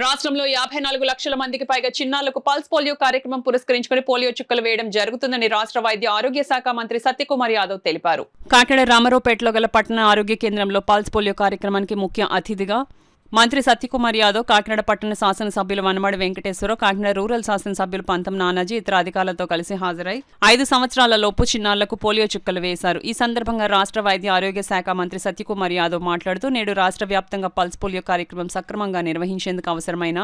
రాష్ట్రంలో 54 లక్షల మందికి పైగా చిన్నారులకు పల్స్ పోలియో కార్యక్రమం పురస్కరించుకుని పోలియో చుక్కలు వేయడం జరుగుతుందని రాష్ట్ర వైద్య ఆరోగ్య శాఖ మంత్రి సత్యకుమార్ యాదవ్ తెలిపారు. కాకినాడ రామారావుపేటలో గల పట్టణ ఆరోగ్య కేంద్రంలో పల్స్ పోలియో కార్యక్రమానికి ముఖ్య అతిథిగా మంత్రి సత్యకుమార్ యాదవ్, కాకినాడ పట్టణ శాసనసభ్యులు వనమాడి వెంకటేశ్వరరావు, కాకినాడ రూరల్ శాసనసభ్యులు పంతం నానాజీ ఇతర అధికారులతో కలిసి హాజరై 5 సంవత్సరాల లోపు చిన్నారులకు పోలియో చుక్కలు వేశారు. ఈ సందర్భంగా రాష్ట్ర వైద్య ఆరోగ్య శాఖ మంత్రి సత్యకుమార్ యాదవ్ మాట్లాడుతూ, నేడు రాష్ట్ర వ్యాప్తంగా పల్స్ పోలియో కార్యక్రమం సక్రమంగా నిర్వహించేందుకు అవసరమైన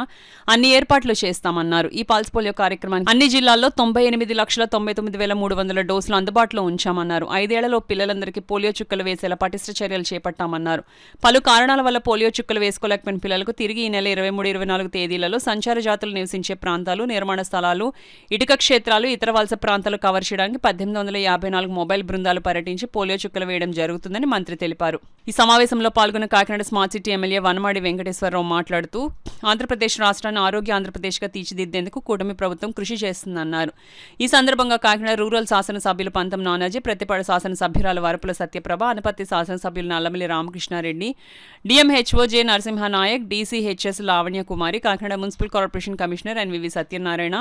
అన్ని ఏర్పాట్లు చేస్తామన్నారు. ఈ పల్స్ పోలియో కార్యక్రమానికి అన్ని జిల్లాల్లో 98,99,300 డోసులు అందుబాటులో ఉంచామన్నారు. 5 ఏళ్లలో పిల్లలందరికీ పోలియో చుక్కలు వేసేలా పటిష్ట చర్యలు చేపట్టామన్నారు. పలు కారణాల వల్ల పోలియో చుక్కలు వేసుకోలేకపోయిన పిల్లలకు తిరిగి ఈ నెల 23-24 తేదీలలో సంచార జాతులు నివసించే ప్రాంతాలు, నిర్మాణ స్థలాలు, ఇటుక క్షేత్రాలు, ఇతర వలస ప్రాంతాలు కవర్ చేయడానికి 1854 మొబైల్ బృందాలు పర్యటించి పోలియో చుక్కలు వేయడం జరుగుతుందని మంత్రి తెలిపారు. ఈ సమావేశంలో పాల్గొన్న Kakinada smart city MLA Vanamadi Venkateswara Rao మాట్లాడుతూ, ఆంధ్రప్రదేశ్ రాష్ట్రాన్ని ఆరోగ్య ఆంధ్రప్రదేశ్గా తీర్చిదిద్దేందుకు కూటమి ప్రభుత్వం కృషి చేస్తుందన్నారు. ఈ సందర్భంగా కాకినాడ రూరల్ శాసనసభ్యులు పంతం నానాజీ, ప్రతిపాడు శాసనసభ్యురాలు వరపుల సత్యప్రభ, అనపత్తి శాసనసభ్యులు Nallamilli Ramakrishna Reddy, DMHO J Narasimha Nayak, DCHS Lavanya Kumari, Kakinada municipal corporation commissioner NVV Satyanarayana,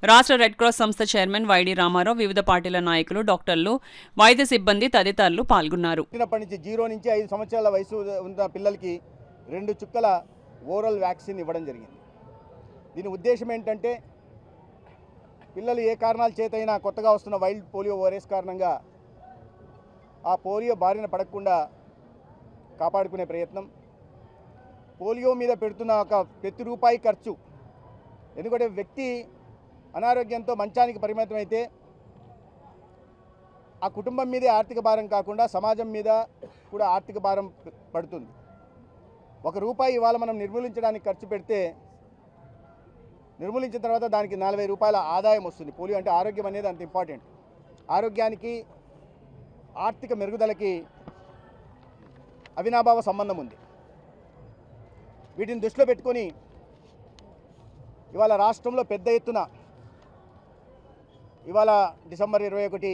రాష్ట్ర రెడ్ క్రాస్ సంస్థ చైర్మన్ వైడి రామారావు, వివిధ పార్టీల నాయకులు, డాక్టర్లు, వైద్య సిబ్బంది తదితరులు పాల్గొన్నారు. 0 నుంచి 5 సంవత్సరాల వయసు ఉన్న పిల్లలకి 2 చుక్కల ఓరల్ వ్యాక్సిన్ ఇవ్వడం జరిగింది. దీని ఉద్దేశం ఏంటంటే, పిల్లలు ఏ కారణాల చేతైనా కొత్తగా వస్తున్న వైల్డ్ పోలియో వైరస్ కారణంగా ఆ పోలియో బారిన పడకుండా కాపాడుకునే ప్రయత్నం. పోలియో మీద పెడుతున్న ప్రతి రూపాయి ఖర్చు, ఎందుకంటే వ్యక్తి అనారోగ్యంతో మంచానికి పరిమితమైతే ఆ కుటుంబం మీదే ఆర్థిక భారం కాకుండా సమాజం మీద కూడా ఆర్థిక భారం పడుతుంది. 1 రూపాయి ఇవాళ మనం నిర్మూలించడానికి ఖర్చు పెడితే, నిర్మూలించిన తర్వాత దానికి 40 రూపాయల ఆదాయం వస్తుంది. పోలియో అంటే ఆరోగ్యం అనేది అంత ఇంపార్టెంట్. ఆరోగ్యానికి ఆర్థిక మెరుగుదలకి అవినాభావ సంబంధం ఉంది. వీటిని దృష్టిలో పెట్టుకొని ఇవాళ రాష్ట్రంలో పెద్ద ఎత్తున ఇవాళ డిసెంబర్ 21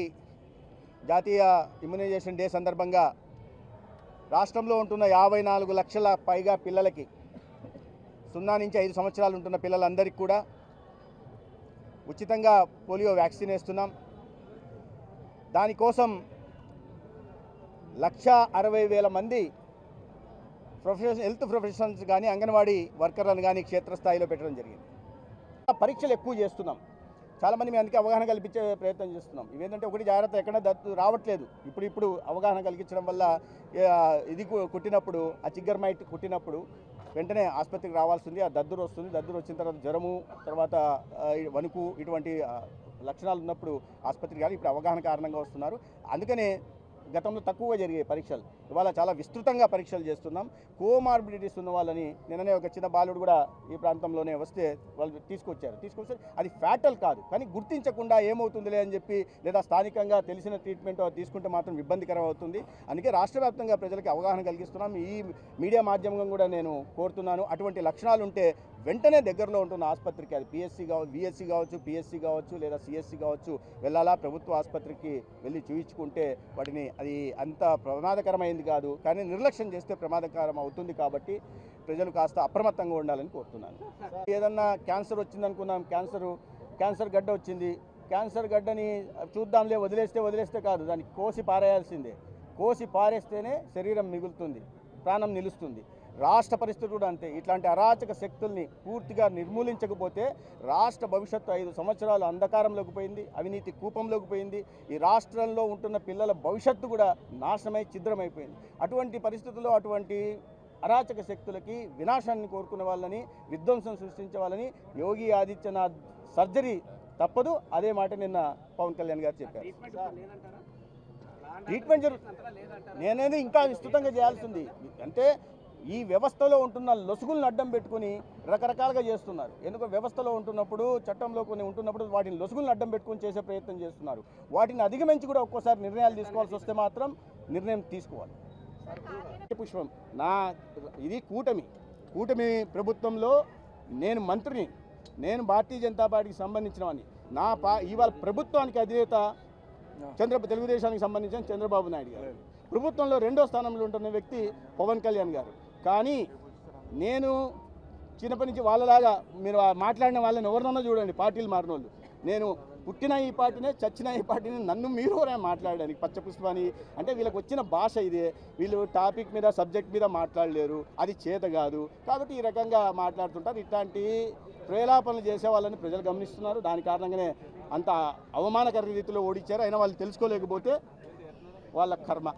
జాతీయ ఇమ్యునైజేషన్ డే సందర్భంగా రాష్ట్రంలో ఉంటున్న 54 లక్షల పైగా పిల్లలకి, 0 నుంచి 5 సంవత్సరాలు ఉంటున్న పిల్లలందరికీ కూడా ఉచితంగా పోలియో వ్యాక్సిన్ వేస్తున్నాం. దానికోసం 1,60,000 మంది హెల్త్ ప్రొఫెషనల్స్ కానీ, అంగన్వాడీ వర్కర్లను కానీ క్షేత్రస్థాయిలో పెట్టడం జరిగింది. పరీక్షలు ఎక్కువ చేస్తున్నాం. చాలామంది మేము అందుకే అవగాహన కల్పించే ప్రయత్నం చేస్తున్నాం. ఇవేంటంటే, ఒకటి జాగ్రత్త, ఎక్కడ దత్తు రావట్లేదు. ఇప్పుడు అవగాహన కలిగించడం వల్ల ఇది కుట్టినప్పుడు, ఆ చిగ్గర్ మైట్ కుట్టినప్పుడు వెంటనే ఆసుపత్రికి రావాల్సింది. ఆ దద్దురు వస్తుంది. దద్దురు వచ్చిన తర్వాత జ్వరము, తర్వాత వణుకు, ఇటువంటి లక్షణాలు ఉన్నప్పుడు ఆసుపత్రికి కానీ ఇప్పుడు అవగాహన కారణంగా వస్తున్నారు. అందుకనే గతంలో తక్కువగా జరిగే పరీక్షలు ఇవాళ చాలా విస్తృతంగా పరీక్షలు చేస్తున్నాం. కోమార్బిడిటీస్ ఉన్న వాళ్ళని, నిన్ననే ఒక చిన్న బాలుడు కూడా ఈ ప్రాంతంలోనే వస్తే వాళ్ళు తీసుకొచ్చారు. అది ఫ్యాటల్ కాదు, కానీ గుర్తించకుండా ఏమవుతుందిలే అని చెప్పి, లేదా స్థానికంగా తెలిసిన ట్రీట్మెంట్ తీసుకుంటే మాత్రం ఇబ్బందికరం అవుతుంది. అందుకే రాష్ట్ర వ్యాప్తంగా ప్రజలకి అవగాహన కలిగిస్తున్నాం. ఈ మీడియా మాధ్యమంగా కూడా నేను కోరుతున్నాను, అటువంటి లక్షణాలు ఉంటే వెంటనే దగ్గరలో ఉంటున్న ఆసుపత్రికి, అది పిఎస్సి కావచ్చు, విఎస్సి కావచ్చు, పిఎస్సి కావచ్చు, లేదా సిఎస్సి కావచ్చు, వెళ్ళాలా. ప్రభుత్వ ఆసుపత్రికి వెళ్ళి చూయించుకుంటే వాటిని, అది అంత ప్రమాదకరమైంది కాదు, కానీ నిర్లక్ష్యం చేస్తే ప్రమాదకరం అవుతుంది. కాబట్టి ప్రజలు కాస్త అప్రమత్తంగా ఉండాలని కోరుతున్నాను. ఏదన్నా క్యాన్సర్ వచ్చిందనుకున్నాం, క్యాన్సర్ గడ్డ వచ్చింది, క్యాన్సర్ గడ్డని చూద్దాంలే వదిలేస్తే కాదు, దాన్ని కోసి పారేయాల్సిందే. కోసి పారేస్తేనే శరీరం మిగులుతుంది, ప్రాణం నిలుస్తుంది. రాష్ట్ర పరిస్థితి కూడా అంతే. ఇట్లాంటి అరాచక శక్తుల్ని పూర్తిగా నిర్మూలించకపోతే రాష్ట్ర భవిష్యత్తు 5 సంవత్సరాలు అంధకారంలోకి పోయింది, అవినీతి కూపంలోకి పోయింది. ఈ రాష్ట్రంలో ఉంటున్న పిల్లల భవిష్యత్తు కూడా నాశనమై ఛిద్రమైపోయింది. అటువంటి పరిస్థితుల్లో అటువంటి అరాచక శక్తులకి వినాశాన్ని కోరుకునే వాళ్ళని, విధ్వంసం సృష్టించే వాళ్ళని యోగి ఆదిత్యనాథ్ సర్జరీ తప్పదు. అదే మాట నిన్న పవన్ కళ్యాణ్ గారు చెప్పారు. ట్రీట్మెంట్ నేనేది ఇంకా విస్తృతంగా చేయాల్సింది. అంటే ఈ వ్యవస్థలో ఉంటున్న లొసుగులను అడ్డం పెట్టుకుని రకరకాలుగా చేస్తున్నారు. ఎందుకంటే వ్యవస్థలో ఉంటున్నప్పుడు, చట్టంలో కొన్ని ఉంటున్నప్పుడు వాటిని లొసుగులను అడ్డం పెట్టుకుని చేసే ప్రయత్నం చేస్తున్నారు. వాటిని అధిగమించి కూడా ఒక్కోసారి నిర్ణయాలు తీసుకోవాల్సి వస్తే మాత్రం నిర్ణయం తీసుకోవాలి. పుష్పం ఇది కూటమి ప్రభుత్వంలో నేను మంత్రిని, నేను భారతీయ జనతా పార్టీకి సంబంధించిన వాడిని. ఇవాళ ప్రభుత్వానికి అధినేత తెలుగుదేశానికి సంబంధించిన చంద్రబాబు నాయుడు గారు. ప్రభుత్వంలో 2వ స్థానంలో ఉంటున్న వ్యక్తి పవన్ కళ్యాణ్ గారు. కానీ నేను చిన్నప్పటి నుంచి వాళ్ళలాగా మీరు మాట్లాడిన వాళ్ళని ఎవరినన్నా చూడండి, పార్టీలు మారిన వాళ్ళు. నేను పుట్టిన ఈ పార్టీనే, చచ్చిన ఈ పార్టీని, నన్ను మీరు ఎవరైనా మాట్లాడడానికి పచ్చపుష్పాని అంటే వీళ్ళకి వచ్చిన భాష ఇదే. వీళ్ళు టాపిక్ మీద సబ్జెక్ట్ మీద మాట్లాడలేరు, అది చేత కాదు. కాబట్టి ఈ రకంగా మాట్లాడుతుంటారు. ఇట్లాంటి ప్రేలాపనలు చేసే వాళ్ళని ప్రజలు గమనిస్తున్నారు. దాని కారణంగానే అంత అవమానకర రీతిలో ఓడించారు. అయినా వాళ్ళు తెలుసుకోలేకపోతే వాళ్ళ కర్మ.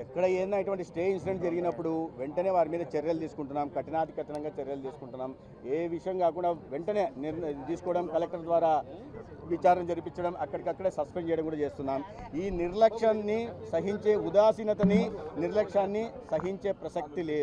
ఎక్కడ ఏదైనా ఇటువంటి స్టే ఇన్సిడెంట్ జరిగినప్పుడు వెంటనే వారి మీద చర్యలు తీసుకుంటున్నాం, కఠినాధికఠినంగా చర్యలు తీసుకుంటున్నాం. ఏ విషయం కాకుండా వెంటనే తీసుకోవడం, కలెక్టర్ ద్వారా విచారణ జరిపించడం, అక్కడికక్కడే సస్పెండ్ చేయడం కూడా చేస్తున్నాం. ఈ నిర్లక్ష్యాన్ని సహించే, ఉదాసీనతని, నిర్లక్ష్యాన్ని సహించే ప్రసక్తి లేదు.